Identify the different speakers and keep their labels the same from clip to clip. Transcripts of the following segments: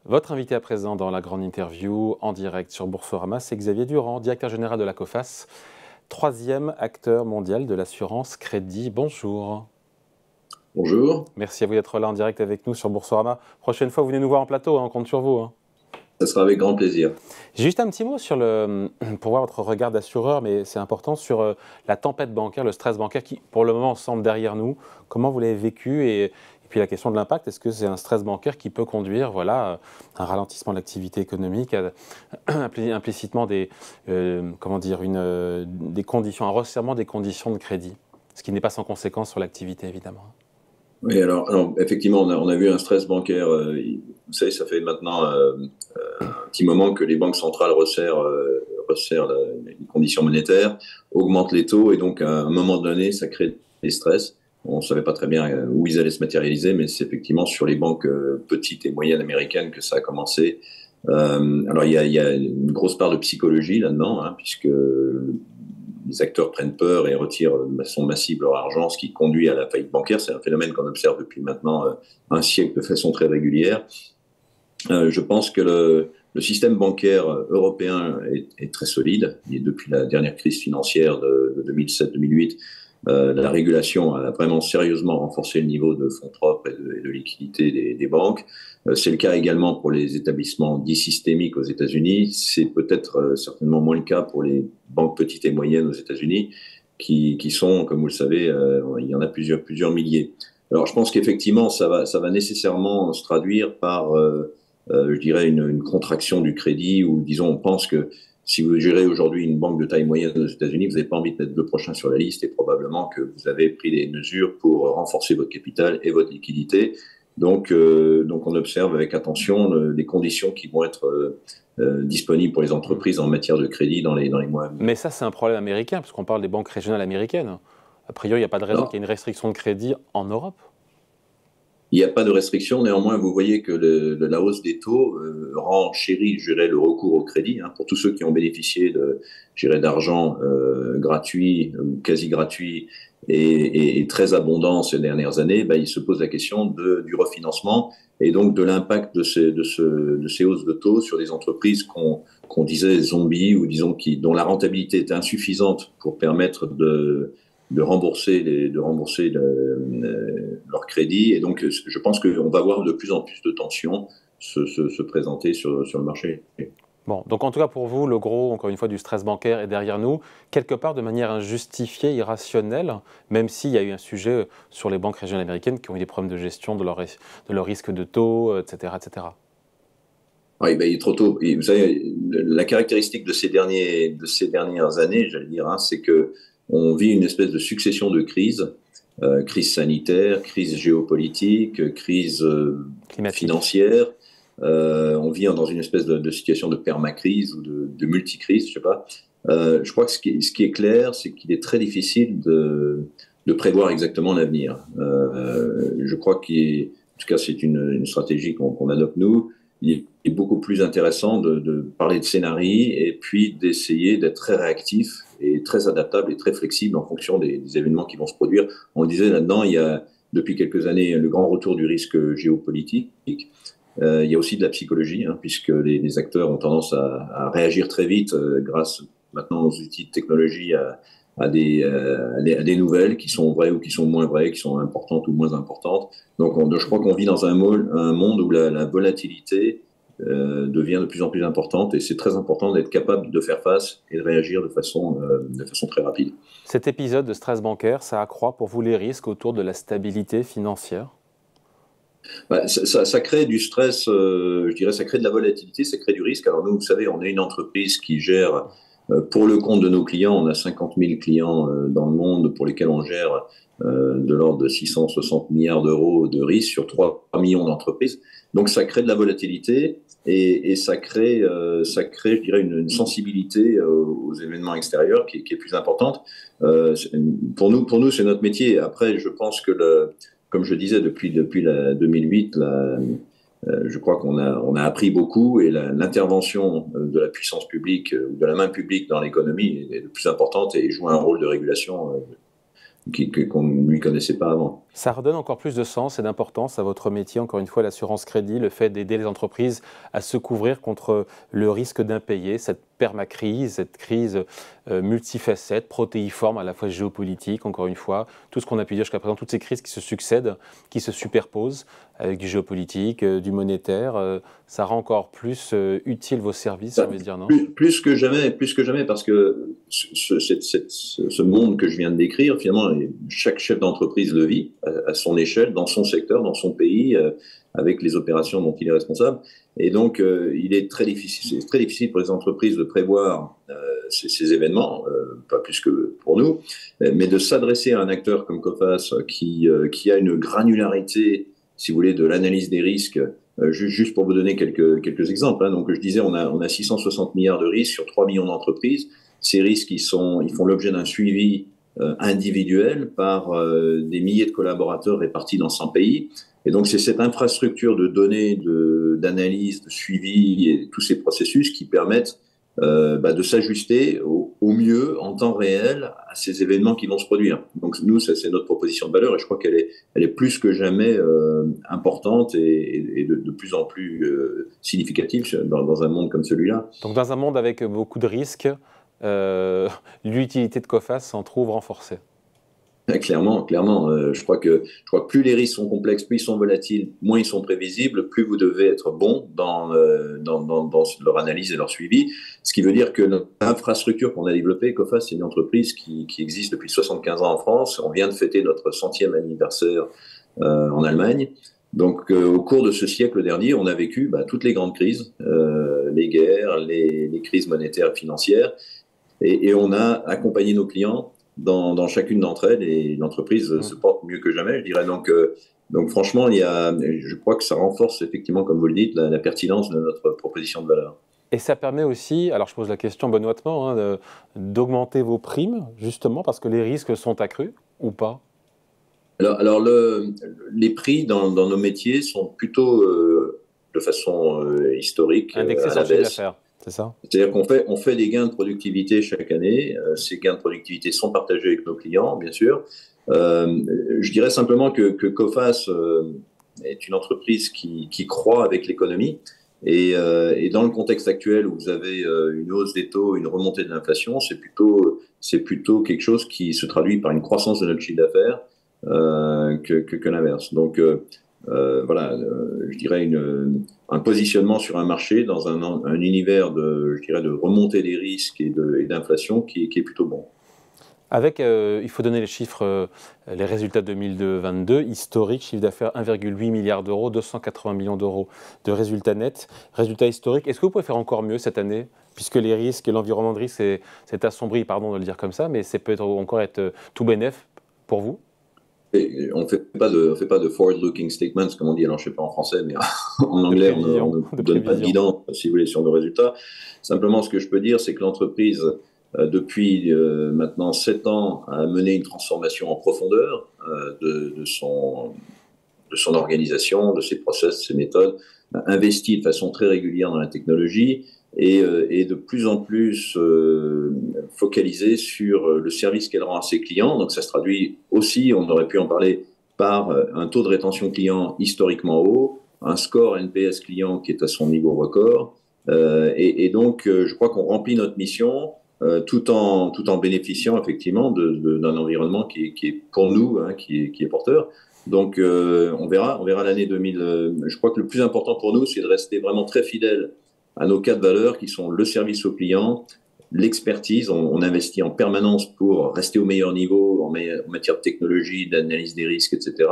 Speaker 1: Votre invité à présent dans la grande interview en direct sur Boursorama, c'est Xavier Durand, directeur général de la Coface, troisième acteur mondial de l'assurance crédit. Bonjour.
Speaker 2: Bonjour,
Speaker 1: Merci à vous d'être là en direct avec nous sur Boursorama. Prochaine fois, vous venez nous voir en plateau, on compte sur vous.
Speaker 2: ça sera avec grand plaisir.
Speaker 1: J'ai juste un petit mot pour voir votre regard d'assureur, mais c'est important, sur la tempête bancaire, le stress bancaire qui, pour le moment, semble derrière nous. Comment vous l'avez vécu et puis la question de l'impact, est-ce que c'est un stress bancaire qui peut conduire à un ralentissement de l'activité économique, implicitement des conditions, un resserrement des conditions de crédit, ce qui n'est pas sans conséquence sur l'activité, évidemment.
Speaker 2: Oui, alors, effectivement, on a vu un stress bancaire. Vous savez, ça fait maintenant un petit moment que les banques centrales resserrent les conditions monétaires, augmentent les taux, et donc à un moment donné, ça crée des stress. On ne savait pas très bien où ils allaient se matérialiser, mais c'est effectivement sur les banques petites et moyennes américaines que ça a commencé. Alors, il y a une grosse part de psychologie là-dedans, puisque les acteurs prennent peur et retirent de façon massive leur argent, ce qui conduit à la faillite bancaire. C'est un phénomène qu'on observe depuis maintenant un siècle de façon très régulière. Je pense que le système bancaire européen est très solide. Et depuis la dernière crise financière de 2007-2008, la régulation a vraiment sérieusement renforcé le niveau de fonds propres et de liquidité des banques. C'est le cas également pour les établissements dits systémiques aux États-Unis. C'est peut-être certainement moins le cas pour les banques petites et moyennes aux États-Unis, qui sont, comme vous le savez, il y en a plusieurs milliers. Alors, je pense qu'effectivement, ça va nécessairement se traduire par, je dirais, une contraction du crédit, ou disons, on pense que si vous gérez aujourd'hui une banque de taille moyenne aux États-Unis, vous n'avez pas envie de mettre le prochain sur la liste, et probablement que vous avez pris des mesures pour renforcer votre capital et votre liquidité. Donc on observe avec attention les conditions qui vont être disponibles pour les entreprises en matière de crédit dans les mois à venir.
Speaker 1: Mais ça, c'est un problème américain, puisqu'on parle des banques régionales américaines. A priori, il n'y a pas de raison qu'il y ait une restriction de crédit en Europe.
Speaker 2: Il n'y a pas de restriction. Néanmoins, vous voyez que la hausse des taux renchérit, je dirais, le recours au crédit. Pour tous ceux qui ont bénéficié d'argent gratuit ou quasi gratuit et très abondant ces dernières années, ils se posent la question du refinancement et donc de l'impact de ces hausses de taux sur des entreprises qu'on disait zombies, ou disons dont la rentabilité est insuffisante pour permettre de rembourser leur crédit. Et donc, je pense qu'on va voir de plus en plus de tensions se présenter sur le marché.
Speaker 1: Bon, donc en tout cas pour vous, le gros, encore une fois, du stress bancaire est derrière nous, quelque part de manière injustifiée, irrationnelle, même s'il y a eu un sujet sur les banques régionales américaines qui ont eu des problèmes de gestion de leur risque de taux, etc., etc.
Speaker 2: Oui, il est trop tôt. Et vous savez, la caractéristique de ces dernières années, j'allais dire, c'est que on vit une espèce de succession de crises, crise sanitaire, crise géopolitique, crise financière. On vit dans une espèce de situation de permacrise ou de multicrise, je sais pas. Je crois que ce qui est clair, c'est qu'il est très difficile de prévoir exactement l'avenir. Je crois qu'en tout cas, c'est une stratégie qu'on adopte nous. Il est beaucoup plus intéressant de parler de scénarii et puis d'essayer d'être très réactif et très adaptable et très flexible en fonction des événements qui vont se produire. On le disait là-dedans, il y a depuis quelques années le grand retour du risque géopolitique. Il y a aussi de la psychologie, puisque les acteurs ont tendance à réagir très vite grâce maintenant aux outils de technologie à des nouvelles qui sont vraies ou qui sont moins vraies, qui sont importantes ou moins importantes. Donc je crois qu'on vit dans un monde où la volatilité devient de plus en plus importante, et c'est très important d'être capable de faire face et de réagir de façon très rapide.
Speaker 1: Cet épisode de stress bancaire, ça accroît pour vous les risques autour de la stabilité financière ?
Speaker 2: Ça crée du stress, je dirais, ça crée de la volatilité, ça crée du risque. Alors nous, vous savez, on est une entreprise qui gère pour le compte de nos clients. On a 50 000 clients dans le monde pour lesquels on gère de l'ordre de 660 milliards d'euros de risques sur 3 millions d'entreprises. Donc ça crée de la volatilité et ça crée, je dirais, une sensibilité aux événements extérieurs qui est plus importante. Pour nous, c'est notre métier. Après, je pense que comme je disais, depuis la 2008, je crois qu'on a appris beaucoup, et l'intervention de la puissance publique, de la main publique dans l'économie est de plus importante et joue un rôle de régulation qu'on ne lui connaissait pas avant.
Speaker 1: Ça redonne encore plus de sens et d'importance à votre métier, encore une fois, l'assurance crédit, le fait d'aider les entreprises à se couvrir contre le risque d'impayé, cette permacrise, cette crise multifacette, protéiforme, à la fois géopolitique, encore une fois, tout ce qu'on a pu dire jusqu'à présent, toutes ces crises qui se succèdent, qui se superposent, avec du géopolitique, du monétaire, ça rend encore plus utile vos services, j'ai envie de dire, non?
Speaker 2: Plus que jamais, parce que ce monde que je viens de décrire, finalement, chaque chef d'entreprise le vit à son échelle, dans son secteur, dans son pays, avec les opérations dont il est responsable. Et donc, il est c'est très difficile pour les entreprises de prévoir ces événements, pas plus que pour nous, mais de s'adresser à un acteur comme Coface qui a une granularité, si vous voulez, de l'analyse des risques. Juste pour vous donner quelques exemples, hein. Donc, je disais, on a 660 milliards de risques sur 3 millions d'entreprises. Ces risques, ils font l'objet d'un suivi individuel par des milliers de collaborateurs répartis dans 100 pays. Et donc, c'est cette infrastructure de données, d'analyse, de suivi et tous ces processus qui permettent de s'ajuster au mieux en temps réel à ces événements qui vont se produire. Donc nous, ça, c'est notre proposition de valeur et je crois qu'elle est plus que jamais importante et de plus en plus significative dans un monde comme celui-là.
Speaker 1: Donc dans un monde avec beaucoup de risques, l'utilité de Coface s'en trouve renforcée.
Speaker 2: Clairement. Je crois que plus les risques sont complexes, plus ils sont volatiles, moins ils sont prévisibles, plus vous devez être bon dans leur analyse et leur suivi. Ce qui veut dire que notre infrastructure qu'on a développée, Coface, c'est une entreprise qui existe depuis 75 ans en France. On vient de fêter notre 100e anniversaire en Allemagne. Donc, au cours de ce siècle dernier, on a vécu toutes les grandes crises, les guerres, les crises monétaires et financières, et on a accompagné nos clients dans chacune d'entre elles, et l'entreprise se porte mieux que jamais, je dirais. Donc franchement, je crois que ça renforce effectivement, comme vous le dites, la pertinence de notre proposition de valeur.
Speaker 1: Et ça permet aussi, alors je pose la question benoîtement, hein, d'augmenter vos primes, justement, parce que les risques sont accrus, ou pas?
Speaker 2: Alors les prix dans nos métiers sont plutôt, de façon historique,
Speaker 1: Indexés
Speaker 2: à
Speaker 1: sur
Speaker 2: la
Speaker 1: le chiffre
Speaker 2: baisse.
Speaker 1: d'affaires, c'est ça?
Speaker 2: C'est-à-dire on fait des gains de productivité chaque année. Ces gains de productivité sont partagés avec nos clients, bien sûr. Je dirais simplement que Coface est une entreprise qui croît avec l'économie. Et dans le contexte actuel où vous avez une hausse des taux, une remontée de l'inflation, c'est plutôt quelque chose qui se traduit par une croissance de notre chiffre d'affaires que l'inverse. Donc voilà, je dirais un positionnement sur un marché dans un univers de remontée des risques et d'inflation qui est plutôt bon.
Speaker 1: Avec, il faut donner les chiffres, les résultats 2022, historiques, chiffre d'affaires 1,8 milliard d'euros, 280 millions d'euros de résultats nets. Résultats historiques, est-ce que vous pouvez faire encore mieux cette année? Puisque les risques et l'environnement de risque c'est assombri, pardon de le dire comme ça, mais c'est peut-être encore être tout bénef pour vous?
Speaker 2: Et on fait pas de forward-looking statements, comme on dit, alors je ne sais pas en français, mais en anglais, on ne donne pas de guidance, si vous voulez, sur nos résultats. Simplement, ce que je peux dire, c'est que l'entreprise, depuis maintenant 7 ans, a mené une transformation en profondeur de son organisation, de ses process, de ses méthodes, a investi de façon très régulière dans la technologie et de plus en plus focalisé sur le service qu'elle rend à ses clients. Donc ça se traduit aussi, on aurait pu en parler, par un taux de rétention client historiquement haut, un score NPS client qui est à son niveau record. Et donc, je crois qu'on remplit notre mission tout en bénéficiant effectivement d'un environnement qui est pour nous, hein, qui est porteur. Donc, on verra l'année 2000. Je crois que le plus important pour nous, c'est de rester vraiment très fidèle à nos 4 valeurs qui sont le service aux clients, l'expertise. On investit en permanence pour rester au meilleur niveau en matière de technologie, d'analyse des risques, etc.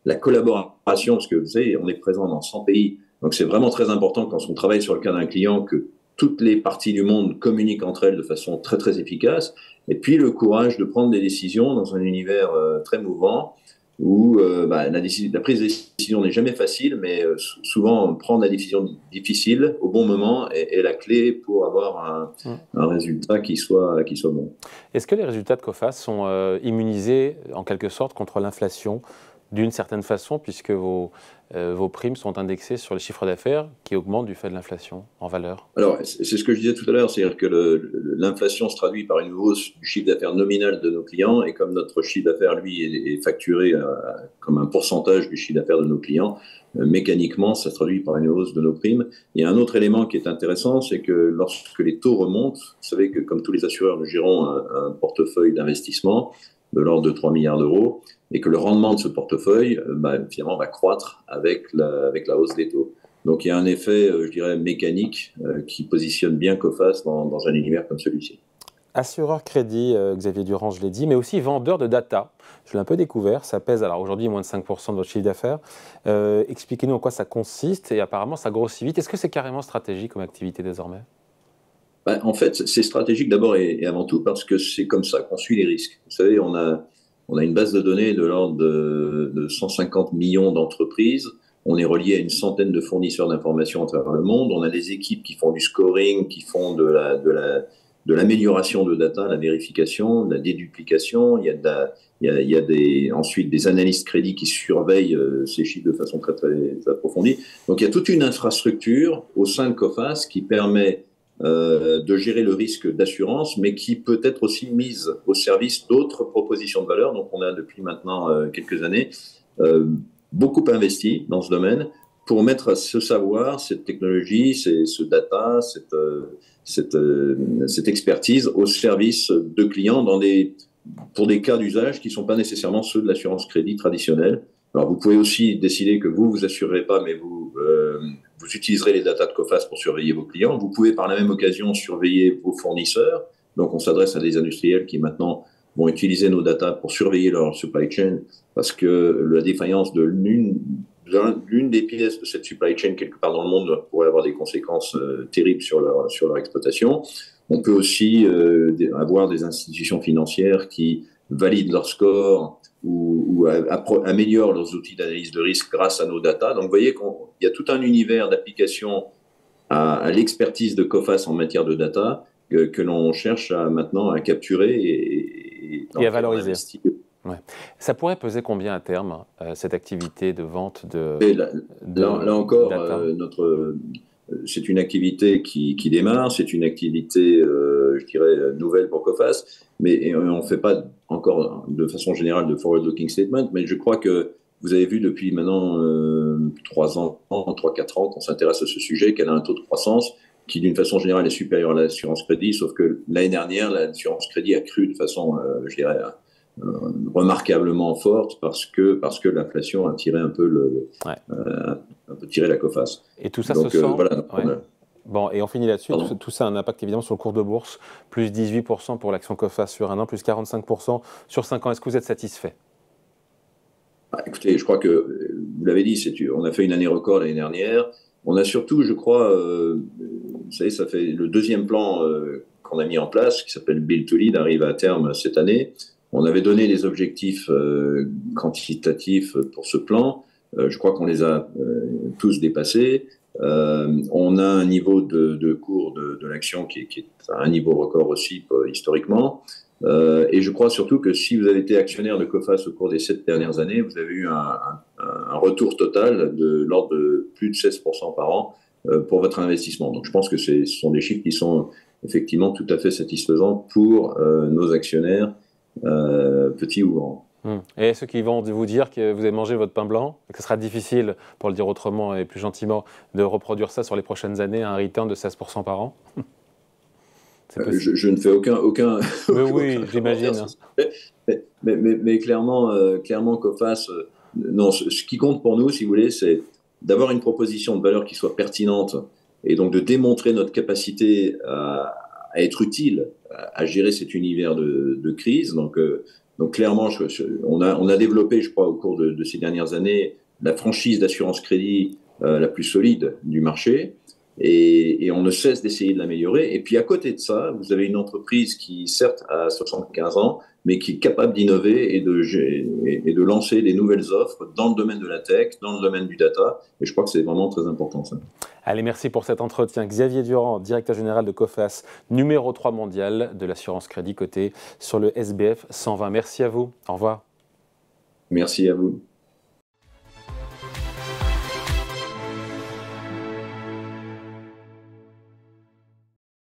Speaker 2: La collaboration, parce que vous savez, on est présent dans 100 pays. Donc, c'est vraiment très important quand on travaille sur le cas d'un client que toutes les parties du monde communiquent entre elles de façon très, très efficace. Et puis, le courage de prendre des décisions dans un univers très mouvant où la prise de décision n'est jamais facile, mais souvent prendre la décision difficile au bon moment est la clé pour avoir un résultat qui soit bon.
Speaker 1: Est-ce que les résultats de Coface sont immunisés en quelque sorte contre l'inflation? d'une certaine façon, puisque vos primes sont indexées sur les chiffres d'affaires qui augmentent du fait de l'inflation en valeur.
Speaker 2: Alors, c'est ce que je disais tout à l'heure, c'est-à-dire que l'inflation se traduit par une hausse du chiffre d'affaires nominal de nos clients, et comme notre chiffre d'affaires, lui, est facturé comme un pourcentage du chiffre d'affaires de nos clients, mécaniquement, ça se traduit par une hausse de nos primes. Il y a un autre élément qui est intéressant, c'est que lorsque les taux remontent, vous savez que comme tous les assureurs, nous gérons un portefeuille d'investissement de l'ordre de 3 milliards d'euros, et que le rendement de ce portefeuille, finalement, va croître avec la hausse des taux. Donc il y a un effet, je dirais, mécanique qui positionne bien Coface dans un univers comme celui-ci.
Speaker 1: Assureur crédit, Xavier Durand, je l'ai dit, mais aussi vendeur de data. Je l'ai un peu découvert, ça pèse alors aujourd'hui moins de 5% de votre chiffre d'affaires. Expliquez-nous en quoi ça consiste et apparemment ça grossit vite. Est-ce que c'est carrément stratégique comme activité désormais?
Speaker 2: En fait, c'est stratégique d'abord et avant tout parce que c'est comme ça qu'on suit les risques. Vous savez, on a une base de données de l'ordre de 150 millions d'entreprises. On est relié à une centaine de fournisseurs d'informations à travers le monde. On a des équipes qui font du scoring, qui font de l'amélioration de data, la vérification, de la déduplication. Il y a ensuite des analystes crédits qui surveillent ces chiffres de façon très, très approfondie. Donc il y a toute une infrastructure au sein de Coface qui permet de gérer le risque d'assurance, mais qui peut être aussi mise au service d'autres propositions de valeur. Donc on a depuis maintenant quelques années beaucoup investi dans ce domaine pour mettre ce savoir, cette technologie, ce data, cette expertise au service de clients pour des cas d'usage qui ne sont pas nécessairement ceux de l'assurance crédit traditionnelle. Alors vous pouvez aussi décider que vous assurerez pas, mais vous utiliserez les datas de Coface pour surveiller vos clients. Vous pouvez par la même occasion surveiller vos fournisseurs. Donc on s'adresse à des industriels qui maintenant vont utiliser nos datas pour surveiller leur supply chain parce que la défaillance de l'une des pièces de cette supply chain quelque part dans le monde pourrait avoir des conséquences terribles sur leur exploitation. On peut aussi avoir des institutions financières qui valident leur score ou améliorent leurs outils d'analyse de risque grâce à nos datas. Donc vous voyez qu'il y a tout un univers d'application à l'expertise de Coface en matière de data que l'on cherche maintenant à capturer et
Speaker 1: à valoriser. Ouais. Ça pourrait peser combien à terme, cette activité de vente
Speaker 2: là encore, c'est une activité qui démarre, c'est une activité, je dirais, nouvelle pour Coface, mais on ne fait pas encore de façon générale de forward-looking statement, mais je crois que vous avez vu depuis maintenant 3-4 ans qu'on s'intéresse à ce sujet, qu'elle a un taux de croissance qui d'une façon générale est supérieur à l'assurance crédit, sauf que l'année dernière, l'assurance crédit a cru de façon, je dirais, remarquablement forte parce que l'inflation a tiré un peu tiré la Coface.
Speaker 1: Et tout ça se sent. Voilà, ouais. Bon, et on finit là-dessus. Tout ça a un impact évidemment sur le cours de bourse, plus 18% pour l'action Coface sur un an, plus 45% sur 5 ans. Est-ce que vous êtes satisfait?
Speaker 2: Écoutez, je crois que vous l'avez dit, on a fait une année record l'année dernière. On a surtout, je crois, vous savez, ça fait le deuxième plan qu'on a mis en place, qui s'appelle Build to Lead, arrive à terme cette année. On avait donné des objectifs quantitatifs pour ce plan. Je crois qu'on les a tous dépassés. On a un niveau de cours de l'action qui est à un niveau record aussi historiquement. Et je crois surtout que si vous avez été actionnaire de Coface au cours des 7 dernières années, vous avez eu un retour total de l'ordre de plus de 16% par an pour votre investissement. Donc je pense que ce sont des chiffres qui sont effectivement tout à fait satisfaisants pour nos actionnaires, petits ou grands.
Speaker 1: Et ceux qui vont vous dire que vous avez mangé votre pain blanc, et que ce sera difficile, pour le dire autrement et plus gentiment, de reproduire ça sur les prochaines années, un return de 16% par an?
Speaker 2: Je ne fais aucun
Speaker 1: mais oui, j'imagine.
Speaker 2: Mais clairement Coface, non, ce qui compte pour nous, si vous voulez, c'est d'avoir une proposition de valeur qui soit pertinente et donc de démontrer notre capacité à être utile, à gérer cet univers de crise. Donc clairement, on a développé, je crois, au cours de ces dernières années, la franchise d'assurance crédit la plus solide du marché. Et on ne cesse d'essayer de l'améliorer. Et puis à côté de ça, vous avez une entreprise qui, certes, a 75 ans, mais qui est capable d'innover et de lancer des nouvelles offres dans le domaine de la tech, dans le domaine du data. Et je crois que c'est vraiment très important, ça.
Speaker 1: Allez, merci pour cet entretien. Xavier Durand, directeur général de Coface, numéro 3 mondial de l'assurance crédit coté sur le SBF 120. Merci à vous. Au revoir.
Speaker 2: Merci à vous.